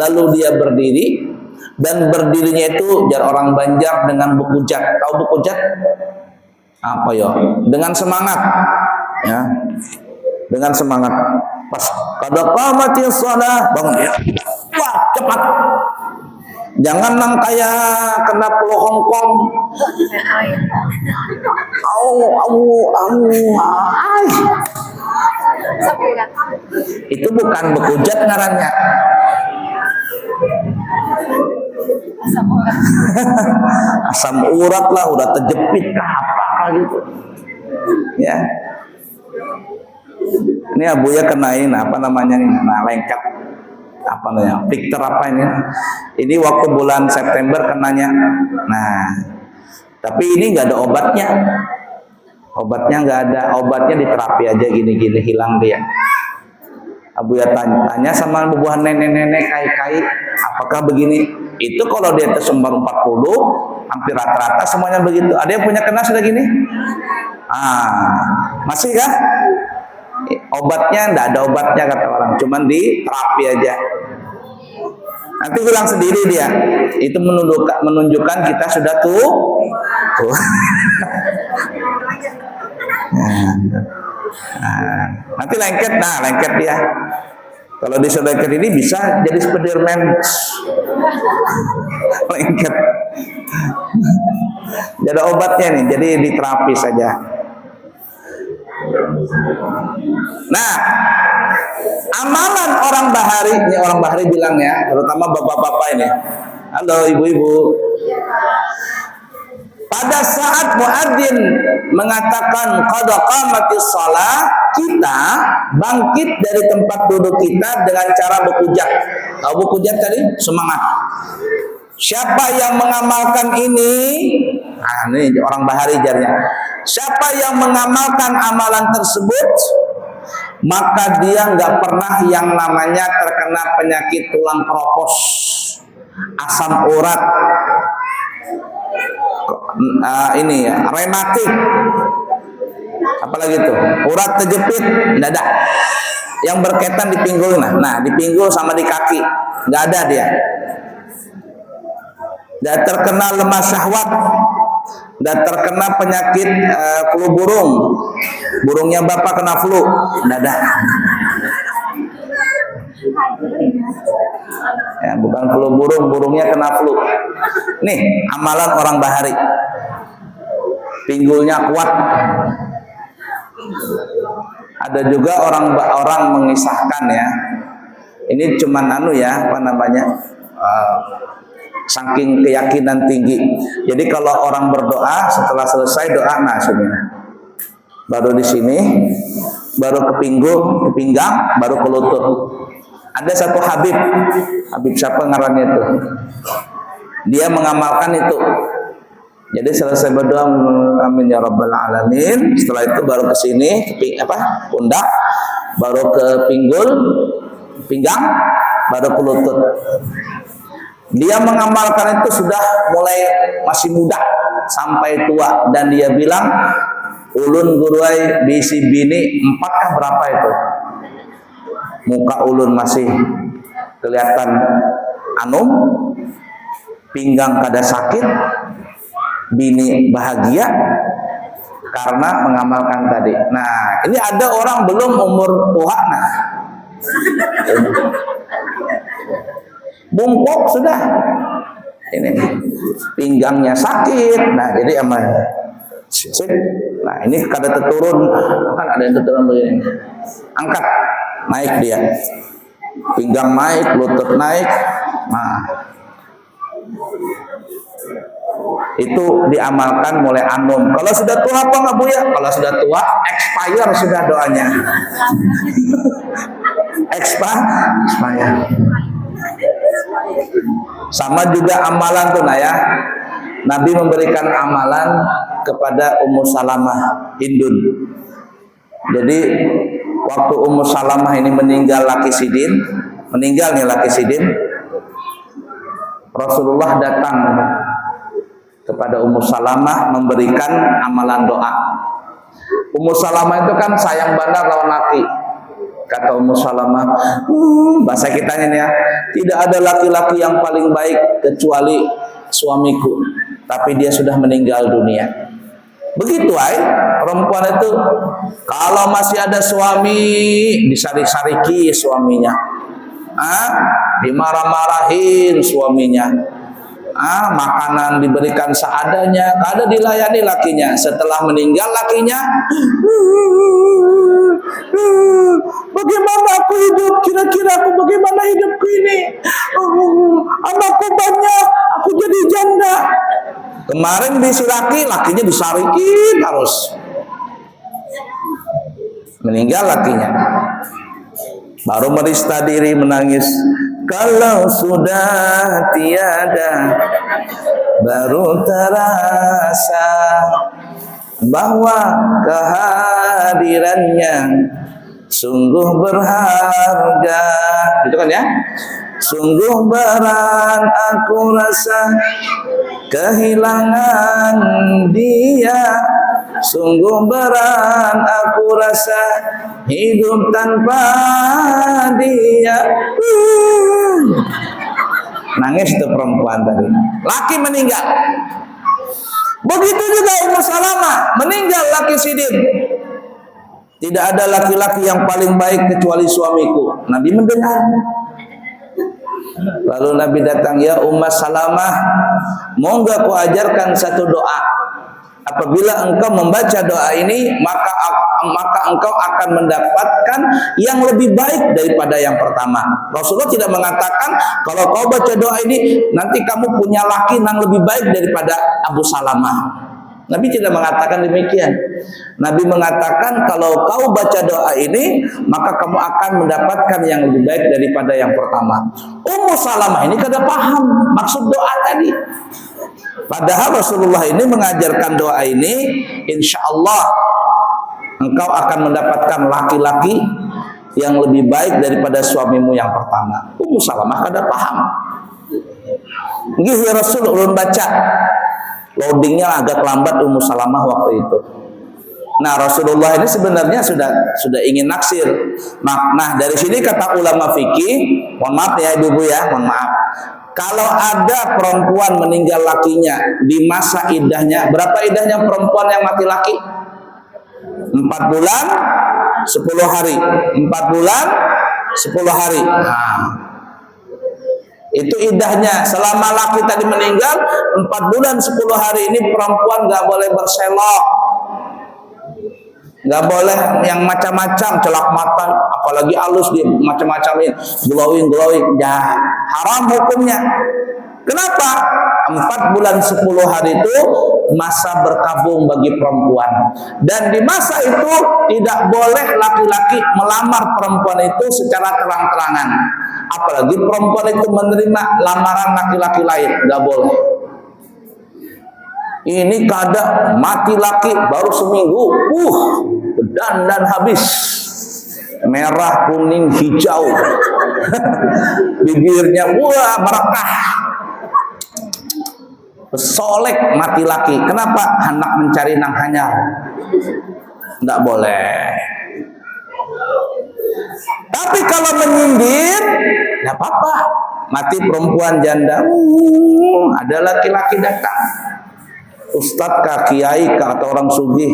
lalu dia berdiri, dan berdirinya itu jar orang Banjar dengan bekujat. Tahu bekujat? Apa ya? Dengan semangat, ya. Dengan semangat. Pas qad qamatis shalah bangun ya. Wah, cepat. Jangan nang kayak kena pulau Hongkong. Itu bukan bekujat ngarannya. Asam urat lah, udah terjepit kah apa gitu. Ya. Ini Abuya kenain apa namanya nih? Nah, lengket. Apa namanya? Victor apa ini? Ini waktu bulan September kenanya. Nah, tapi ini nggak ada obatnya. Obatnya nggak ada. Obatnya di terapi aja gini-gini hilang dia. Abuya tanya sama bubuhan nenek-nenek kai-kai, apakah begini? Itu kalau dia tersembar 40, hampir rata-rata semuanya begitu. Ada yang punya kena sudah gini? Masih kah? Obatnya enggak ada obatnya kata orang, cuman di terapi aja. Nanti hilang sendiri dia. Itu menunjukkan kita sudah tuh. Nanti lengket, lengket dia. Kalau di lengket ini bisa jadi Spiderman. Lengket. Jadi obatnya nih, jadi di terapi saja. Nah, amalan orang Bahari, ini orang Bahari bilang ya, terutama bapak-bapak ini. Halo ibu-ibu. Pada saat muadzin mengatakan qad qamatis shalah, kita bangkit dari tempat duduk kita dengan cara bekujat. Tahu bekujat tadi? Semangat. Siapa yang mengamalkan ini? Ini orang Bahari jarnya. Siapa yang mengamalkan amalan tersebut, maka dia nggak pernah yang namanya terkena penyakit tulang keropos, asam urat, ini ya, rematik, apalagi itu, urat terjepit, nggak ada. Yang berkaitan di pinggul, nah di pinggul sama di kaki, nggak ada dia. Dan terkena lemah syahwat, dan terkena penyakit flu burung, burungnya bapak kena flu, nggak ada. Ya, bukan flu burung, burungnya kena flu. Nih amalan orang Bahari, pinggulnya kuat. Ada juga orang mengisahkan ya, ini cuman apa namanya, saking keyakinan tinggi. Jadi kalau orang berdoa setelah selesai doa, sebenarnya baru di sini, baru ke pinggul, ke pinggang, baru ke lutut. Ada satu Habib siapa ngarannya itu, dia mengamalkan itu. Jadi selesai berdoa, amin ya rabbal alamin. Setelah itu baru ke sini, pundak, baru ke pinggul, pinggang, baru ke lutut. Dia mengamalkan itu sudah mulai masih muda sampai tua, dan dia bilang ulun guruai bisi bini 4 kah berapa itu, muka ulun masih kelihatan anum, pinggang kada sakit, bini bahagia karena mengamalkan tadi. Nah, ini ada orang belum umur tua, bungkuk sudah, ini pinggangnya sakit. Nah, jadi aman. Nah, ini kada terturun, kan ada yang terturun begini. Angkat, naik dia. Pinggang naik, lutut naik. Nah, itu diamalkan mulai anum. Kalau sudah tua apa nggak Bu ya? Kalau sudah tua, expire sudah doanya. Expire. Sama juga amalan tuh ya. Nabi memberikan amalan kepada Ummu Salamah Hindun. Jadi waktu Ummu Salamah ini meninggal laki sidin, Rasulullah datang kepada Ummu Salamah memberikan amalan doa. Ummu Salamah itu kan sayang bandar lawan laki. Kata Ummu Salamah, bahasa kitanya nih ya, tidak ada laki-laki yang paling baik kecuali suamiku, tapi dia sudah meninggal dunia. Begitu perempuan itu, kalau masih ada suami disarik-sariki suaminya, dimarah-marahin suaminya, makanan diberikan seadanya, kada dilayani lakinya. Setelah meninggal lakinya, bagaimana aku hidup, kira-kira aku bagaimana hidupku ini, anakku banyak, aku jadi janda. Kemarin bisi lakinya disarikin terus, meninggal lakinya, baru merista diri menangis. Kalau sudah tiada, baru terasa bahwa kehadirannya sungguh berharga. Itu kan ya? Sungguh berat aku rasa kehilangan dia. Sungguh berat aku rasa hidup tanpa dia. Nangis tuh perempuan tadi. Laki meninggal. Begitu juga Ummu Salamah meninggal laki sidin. Tidak ada laki-laki yang paling baik kecuali suamiku. Nabi mendengar. Lalu Nabi datang, ya Ummu Salamah, mau enggak ku ajarkan satu doa? Apabila engkau membaca doa ini, maka engkau akan mendapatkan yang lebih baik daripada yang pertama. Rasulullah tidak mengatakan kalau kau baca doa ini nanti kamu punya laki yang lebih baik daripada Abu Salamah. Nabi tidak mengatakan demikian. Nabi mengatakan kalau kau baca doa ini maka kamu akan mendapatkan yang lebih baik daripada yang pertama. Ummu Salamah ini kada paham maksud doa tadi. Padahal Rasulullah ini mengajarkan doa ini, insya Allah engkau akan mendapatkan laki-laki yang lebih baik daripada suamimu yang pertama. Ummu Salamah kada paham. Nggih ya Rasul, ulun baca. Loadingnya agak lambat Ummu Salamah waktu itu. Nah Rasulullah ini sebenarnya sudah ingin naksir. Nah dari sini kata ulama fikih, mohon maaf ya ibu-ibu ya, mohon maaf. Kalau ada perempuan meninggal lakinya di masa iddahnya, berapa iddahnya perempuan yang mati laki? 4 bulan 10 hari. 4 bulan 10 hari. Nah, itu iddahnya. Selama laki tadi meninggal 4 bulan 10 hari ini perempuan gak boleh berselok, gak boleh yang macam-macam, celak mata, apalagi halus dia macam-macam ini, glowing, ya haram hukumnya. Kenapa? 4 bulan 10 hari itu masa berkabung bagi perempuan, dan di masa itu tidak boleh laki-laki melamar perempuan itu secara terang-terangan, apalagi perempuan itu menerima lamaran laki-laki lain, gak boleh. Ini kadang mati laki baru seminggu, dandan habis, merah, kuning, hijau, bibirnya merekah, solek mati laki. Kenapa? Anak mencari nang hanyar. Tidak boleh. Tapi kalau menyindir, tidak apa-apa. Mati perempuan janda, ada laki-laki datang, ustadz kah, kiai kah, atau orang sugih,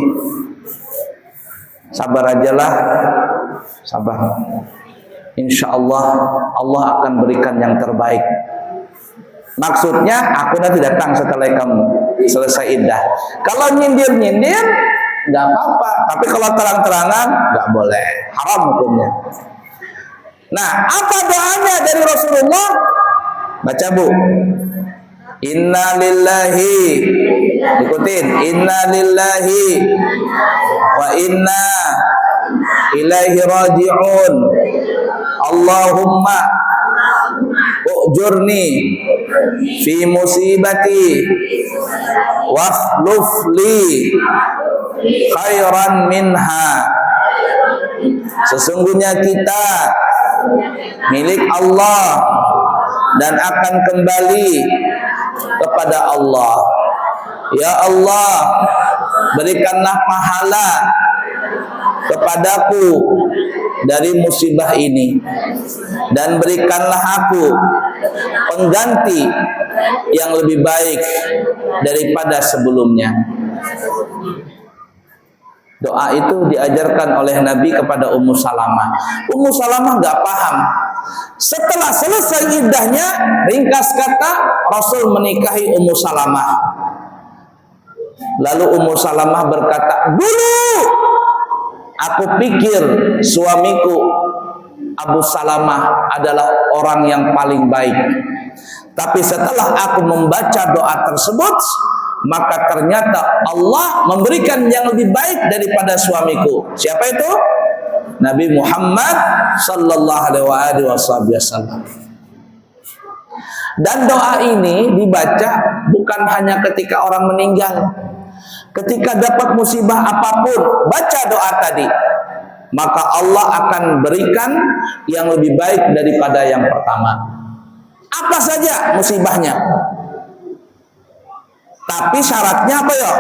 sabar ajalah, sabar. Insya Allah, Allah akan berikan yang terbaik. Maksudnya aku nanti datang setelah kamu selesai iddah. Kalau nyindir-nyindir nggak apa-apa, tapi kalau terang-terangan nggak boleh, haram hukumnya. Nah, apa doanya dari Rasulullah? Baca bu. Inna lillahi, ikutin, inna lillahi wa inna ilaihi raji'un. Allahumma ujurni fi musibati wakhluf li khairan minha. Sesungguhnya kita milik Allah dan akan kembali kepada Allah. Ya Allah, berikanlah pahala kepadaku dari musibah ini, dan berikanlah aku pengganti yang lebih baik daripada sebelumnya. Doa itu diajarkan oleh Nabi kepada Ummu Salamah. Ummu Salamah nggak paham. Setelah selesai iddahnya, ringkas kata, Rasul menikahi Ummu Salamah. Lalu Ummu Salamah berkata, dulu aku pikir suamiku Abu Salamah adalah orang yang paling baik. Tapi setelah aku membaca doa tersebut, maka ternyata Allah memberikan yang lebih baik daripada suamiku. Siapa itu? Nabi Muhammad sallallahu alaihi wasallam. Dan doa ini dibaca bukan hanya ketika orang meninggal. Ketika dapat musibah apapun, baca doa tadi, maka Allah akan berikan yang lebih baik daripada yang pertama. Apa saja musibahnya, tapi syaratnya apa ya?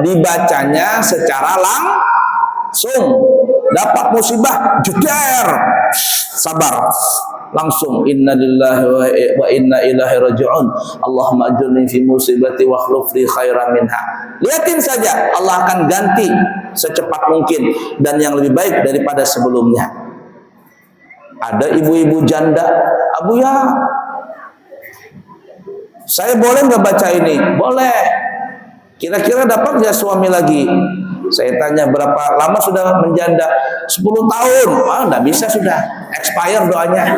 Dibacanya secara langsung. Dapat musibah, jeder, sabar, langsung inna lillahi wa inna ilaihi raji'un. Allahumma ajurni fi musibati wa akhlif li khairan minha. Lihatin saja, Allah akan ganti secepat mungkin dan yang lebih baik daripada sebelumnya. Ada ibu-ibu janda, Abu ya, saya boleh nggak baca ini? Boleh. Kira-kira dapat nggak suami lagi? Saya tanya, berapa lama sudah menjanda? 10 tahun. Wah, nggak bisa, sudah expire doanya.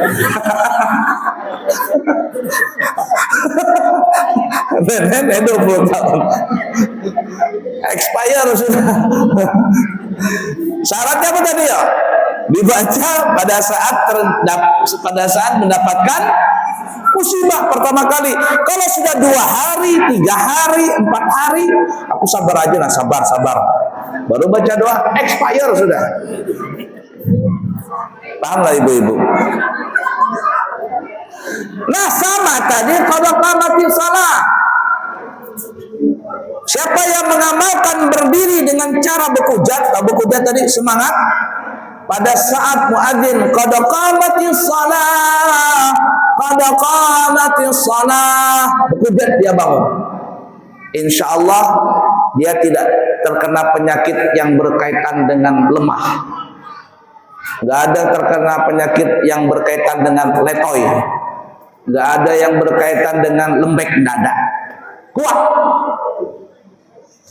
Nenek 20 tahun. Expire sudah. Syaratnya apa tadi ya? Dibaca pada saat mendapatkan musibah pertama kali. Kalau sudah 2 hari, 3 hari, 4 hari, aku sabar aja lah, sabar. Baru baca doa, expire sudah. Pahamlah ibu-ibu? Nah, sama tadi qad qamatis shalah. Siapa yang mengamalkan berdiri dengan cara bekujat tadi semangat, pada saat muadzin qad qamatis shalah, qad qamatis shalah, bekujat dia bangun. Insyaallah dia tidak terkena penyakit yang berkaitan dengan lemah. Nggak ada terkena penyakit yang berkaitan dengan letoy. Nggak ada yang berkaitan dengan lembek dada. Kuat.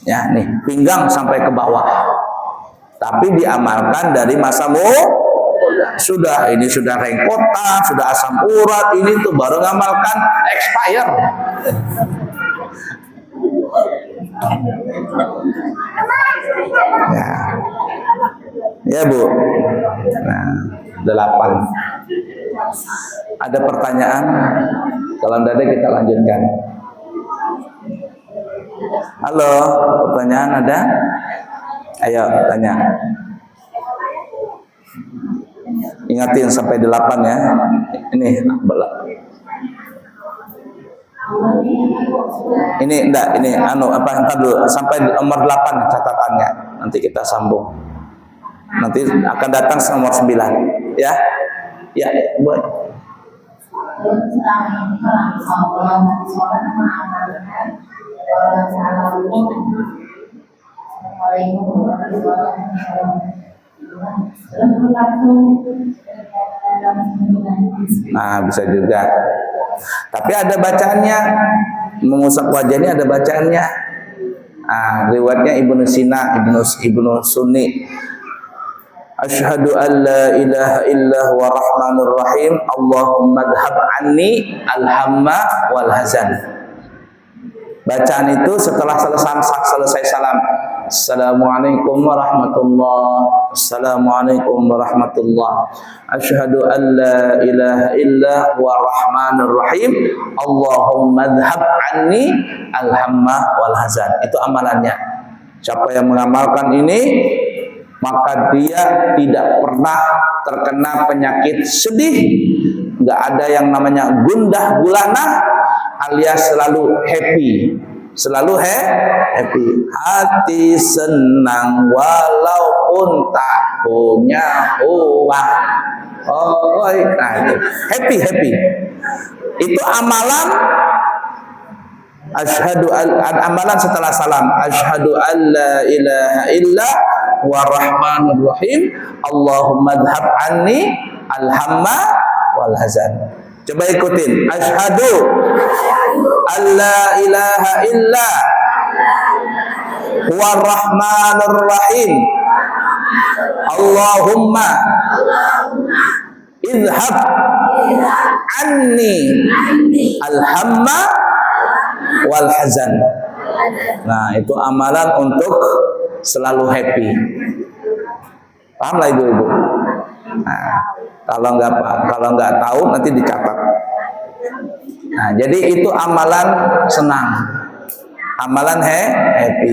Ya, nih, pinggang sampai ke bawah. Tapi diamalkan dari masa sudah, ini sudah rengkota, sudah asam urat, ini tuh baru ngamalkan expire. Ya Bu. Nah, 8. Ada pertanyaan? Kalau tidak ada kita lanjutkan. Halo, pertanyaan ada? Ayo tanya. Ingatin sampai 8 ya. Ini enggak, ini entar dulu sampai nomor 8 catatannya. Nanti kita sambung. Nanti akan datang nomor 9 ya. Ya, buat. Nah, bisa juga. Tapi ada bacaannya. Mengusap wajah ini ada bacaannya. Riwayatnya Ibnu Sina, Ibnu Sunni. Asyhadu an la ilaha illa huwa rahmanur rahim. Allahumma dhhab anni al-hamma wal hazan. Bacaan itu setelah selesai salam. Assalamualaikum warahmatullahi. Assalamualaikum warahmatullahi. Asyhadu an la ilaha illa huwa rahmanur rahim. Allahumma adhhab anni al-hamma wal hazan. Itu amalannya. Siapa yang mengamalkan ini, maka dia tidak pernah terkena penyakit sedih. Nggak ada yang namanya gundah gulana, alias selalu happy. Selalu happy. Hati senang walaupun tak punya uang. Oh, nah itu happy. Itu amalan amalan setelah salam. Asyhadu an la ilaha illa wa rahmanur rahim. Allahumma adhhab anni al-hamma wal hazan. Coba ikutin. Asyhadu an la ilaha illa wa rahmanur rahim. Allahumma idhhab anni al-hamma wal hazan. Nah, itu amalan untuk selalu happy. Paham lah ibu-ibu? Nah, kalau nggak tahu nanti dicatat. Nah, jadi itu amalan senang, amalan happy.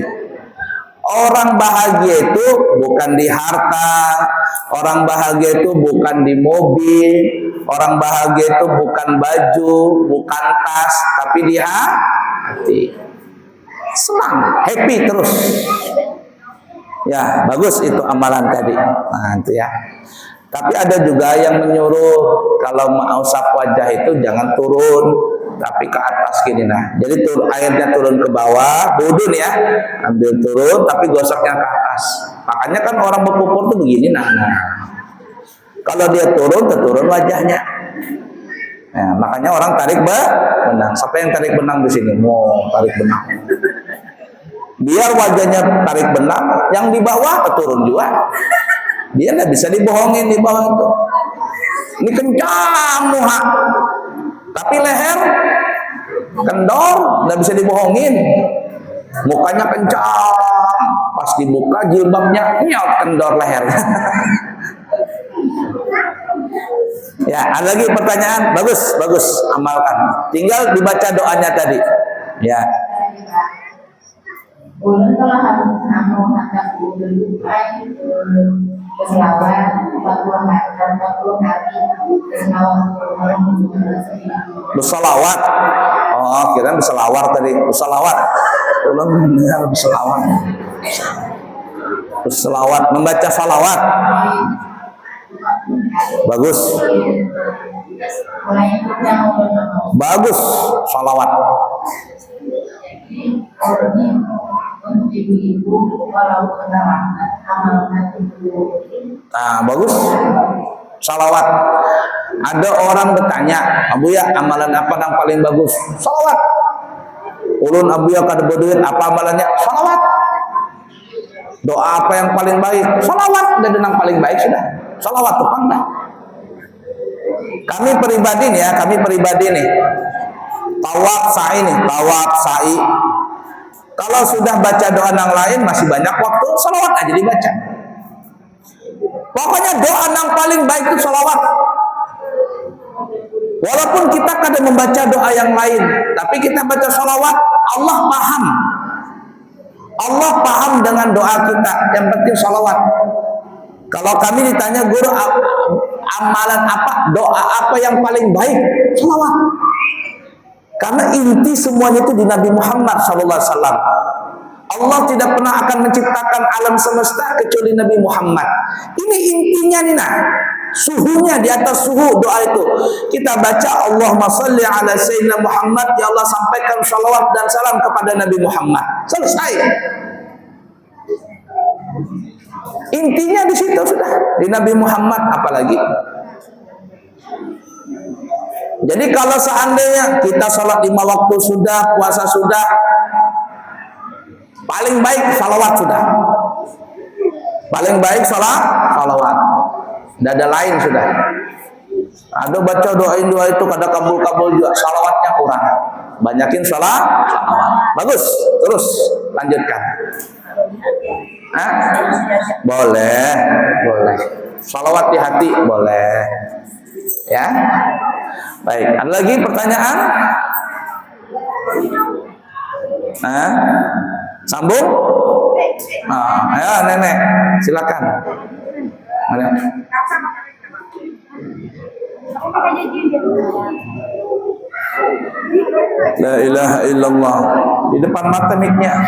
Orang bahagia itu bukan di harta, orang bahagia itu bukan di mobil, orang bahagia itu bukan baju, bukan tas, tapi di hati. Senang, happy terus. Ya, bagus itu amalan tadi. Nah, itu ya. Tapi ada juga yang menyuruh kalau mau usap wajah itu jangan turun, tapi ke atas gini. Nah, jadi airnya turun ke bawah, wudhu ya, ambil turun, tapi gosoknya ke atas. Makanya kan orang berpupur tuh begini. Nah. Kalau dia turun wajahnya. Nah, makanya orang tarik benang. Siapa yang tarik benang di sini? Mau tarik benang. Biar wajahnya tarik benang, yang di bawah keturun juga. Dia nggak bisa dibohongin di bawah itu. Ini kencang muha, tapi leher kendor, nggak bisa dibohongin. Mukanya kencang, pas dibuka jilbabnya nyot kendor leher. Ya, ada lagi pertanyaan? Bagus, amalkan. Tinggal dibaca doanya tadi. Ya. Ulun telah hendak berselawat 40 hari berselawat. Oh, kira berselawat tadi. Berselawat. Ulun mendengar berselawat. Berselawat, membaca salawat. Bagus. Bagus, salawat. Untuk ibu-ibu walau keterangan amalkan ibu. Nah, bagus. Salawat. Ada orang bertanya, Abu ya, amalan apa yang paling bagus? Salawat. Ulun Abu ya kada berduit, apa amalannya? Salawat. Doa apa yang paling baik? Salawat. Dan yang paling baik sudah. Salawat tuh pandai. Kami pribadi nih. Tawaf sa'i. Kalau sudah baca doa yang lain masih banyak waktu, salawat aja dibaca. Pokoknya doa yang paling baik itu salawat. Walaupun kita kadang membaca doa yang lain, tapi kita baca salawat, Allah paham. Allah paham dengan doa kita. Yang penting salawat. Kalau kami ditanya guru amalan apa, doa apa yang paling baik, salawat. Karena inti semuanya itu di Nabi Muhammad SAW. Allah tidak pernah akan menciptakan alam semesta kecuali Nabi Muhammad. Ini intinya nih nah. Suhunya di atas suhu doa itu. Kita baca Allahumma sholli ala sayyidina Muhammad, ya Allah sampaikan salawat dan salam kepada Nabi Muhammad. Selesai. Intinya di situ sudah. Di Nabi Muhammad apalagi. Jadi kalau seandainya kita sholat 5 waktu sudah, puasa sudah, paling baik salawat sudah. Paling baik salawat. Tidak ada lain sudah. Ada baca doain doa itu kada kabul juga, salawatnya kurang. Banyakin salawat. Bagus. Terus lanjutkan. Hah? Boleh. Salawat di hati boleh. Ya. Baik. Ada lagi pertanyaan? Sambung? Ya, nenek, silakan. Ada. La ilaha illallah. Di depan mata mic-nya.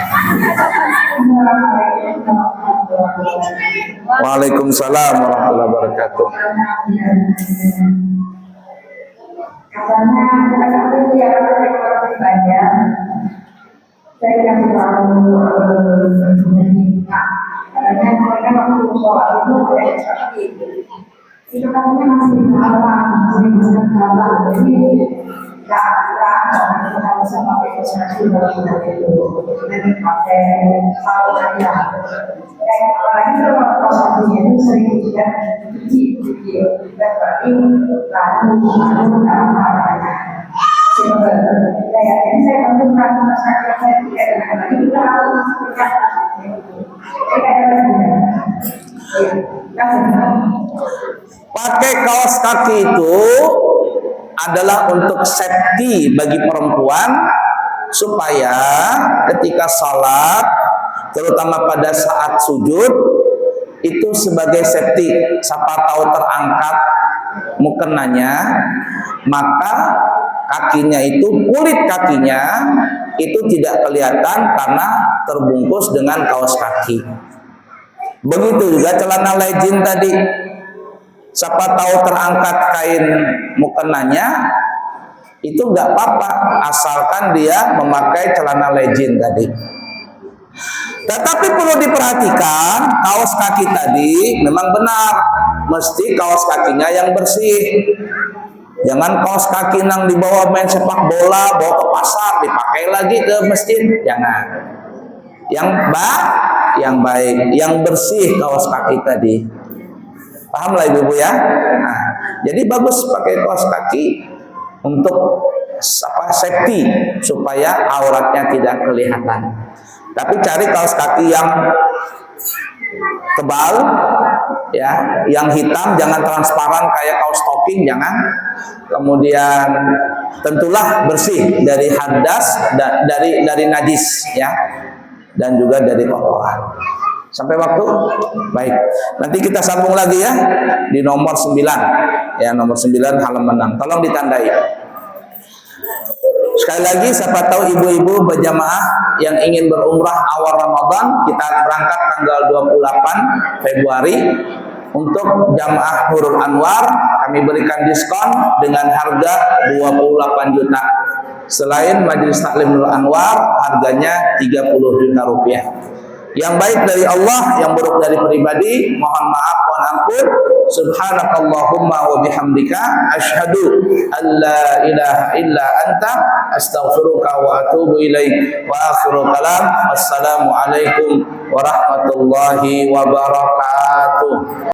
Waalaikumsalam warahmatullahi wabarakatuh. Katanya aku yang banyak. Saya kasih tahu katanya mereka waktu sholat itu ada seperti itu katanya masih haram, masih bisa halal, jadi nggak harus sama konsentrasi dalam itu, jadi pakai satu aja. Apalagi kalau konsentrasinya itu sering juga cuci, dan berarti lalu apa-apa. Kayaknya saya menemukan masyarakat saya tidak dengan itu harus pakai kaos kaki itu adalah untuk safety bagi perempuan supaya ketika salat terutama pada saat sujud itu sebagai safety. Siapa tahu terangkat mukenanya, maka kakinya itu, kulit kakinya itu tidak kelihatan karena terbungkus dengan kaos kaki. Begitu juga celana legin tadi. Siapa tahu terangkat kain mukenanya, itu nggak apa-apa asalkan dia memakai celana legin tadi. Tetapi perlu diperhatikan, kaos kaki tadi memang benar, mesti kaos kakinya yang bersih. Jangan kaos kaki nang dibawa main sepak bola, bawa ke pasar, dipakai lagi ke masjid. Jangan. Yang baik, yang bersih kaos kaki tadi. Paham lah ibu-ibu ya? Nah, jadi bagus pakai kaos kaki untuk safety supaya auratnya tidak kelihatan. Tapi cari kaos kaki yang tebal, ya, yang hitam, jangan transparan kayak kaos stocking, jangan. Kemudian tentulah bersih dari hadas, dari najis, ya, dan juga dari kotoran. Sampai waktu? Baik. Nanti kita sambung lagi ya di nomor 9. Ya, nomor 9 halaman 6. Tolong ditandai. Sekali lagi, siapa tahu ibu-ibu berjamaah yang ingin berumrah awal Ramadan, kita berangkat tanggal 28 Februari. Untuk jamaah Nurul Anwar, kami berikan diskon dengan harga 28 juta. Selain Majelis Taklim Nurul Anwar, harganya 30 juta rupiah. Yang baik dari Allah, yang buruk dari pribadi, mohon maaf, mohon ampun. Subhanakallahumma wa bihamdika asyhadu an la ilaha illa anta astaghfiruka wa atubu ilaik. Wa akhiru kalam, assalamu alaikum warahmatullahi wabarakatuh.